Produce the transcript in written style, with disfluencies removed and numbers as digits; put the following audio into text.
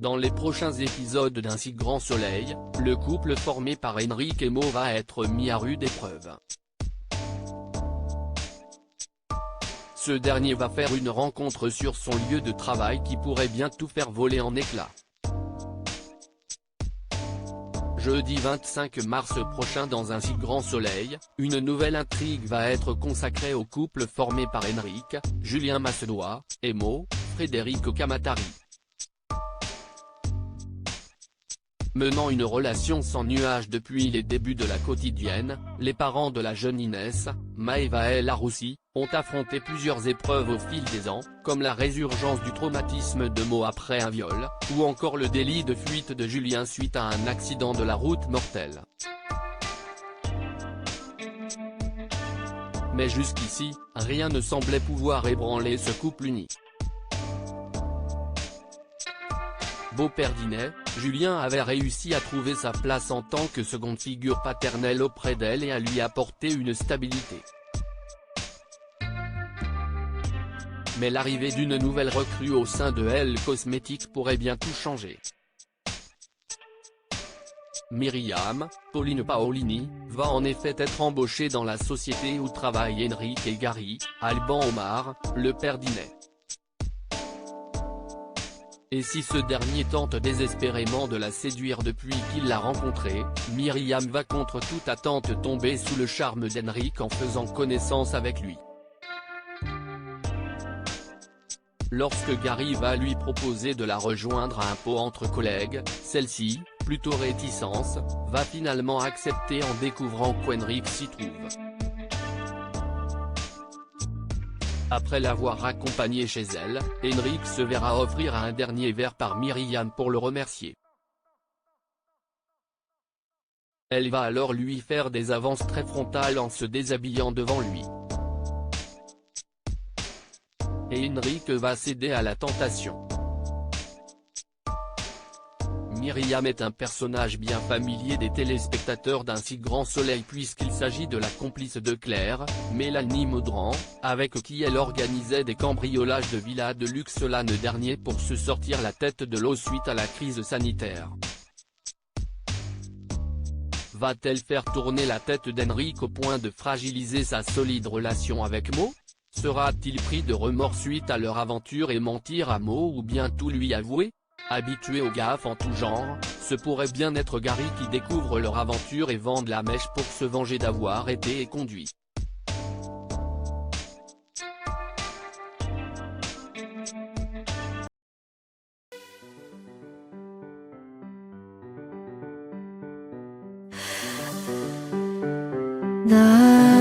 Dans les prochains épisodes d'Un si grand soleil, le couple formé par Enrique et Mo va être mis à rude épreuve. Ce dernier va faire une rencontre sur son lieu de travail qui pourrait bien tout faire voler en éclats. Jeudi 25 mars prochain dans Un si grand soleil, une nouvelle intrigue va être consacrée au couple formé par Enrique, Julien Massedois, et Mo, Frédéric Camatari. Menant une relation sans nuage depuis les débuts de La Quotidienne, les parents de la jeune Inès, Maëva et Laroussi, ont affronté plusieurs épreuves au fil des ans, comme la résurgence du traumatisme de Mo après un viol, ou encore le délit de fuite de Julien suite à un accident de la route mortel. Mais jusqu'ici, rien ne semblait pouvoir ébranler ce couple uni. Beauperdinet, Julien avait réussi à trouver sa place en tant que seconde figure paternelle auprès d'elle et à lui apporter une stabilité. Mais l'arrivée d'une nouvelle recrue au sein de Elle Cosmétiques pourrait bien tout changer. Myriam, Pauline Paolini, va en effet être embauchée dans la société où travaillent Enrique et Gary, Alban Omar, le père d'Inès. Et si ce dernier tente désespérément de la séduire depuis qu'il l'a rencontrée, Myriam va contre toute attente tomber sous le charme d'Enrique en faisant connaissance avec lui. Lorsque Gary va lui proposer de la rejoindre à un pot entre collègues, celle-ci, plutôt réticente, va finalement accepter en découvrant qu'Enrique s'y trouve. Après l'avoir accompagnée chez elle, Enrique se verra offrir un dernier verre par Myriam pour le remercier. Elle va alors lui faire des avances très frontales en se déshabillant devant lui. Et Enrique va céder à la tentation. Myriam est un personnage bien familier des téléspectateurs d'Un si grand soleil puisqu'il s'agit de la complice de Claire, Mélanie Maudran, avec qui elle organisait des cambriolages de villas de luxe l'année dernier pour se sortir la tête de l'eau suite à la crise sanitaire. Va-t-elle faire tourner la tête d'Enrique au point de fragiliser sa solide relation avec Mo? Sera-t-il pris de remords suite à leur aventure et mentir à Mo ou bien tout lui avouer? Habitué aux gaffes en tout genre, ce pourrait bien être Gary qui découvre leur aventure et vende la mèche pour se venger d'avoir été éconduit. 나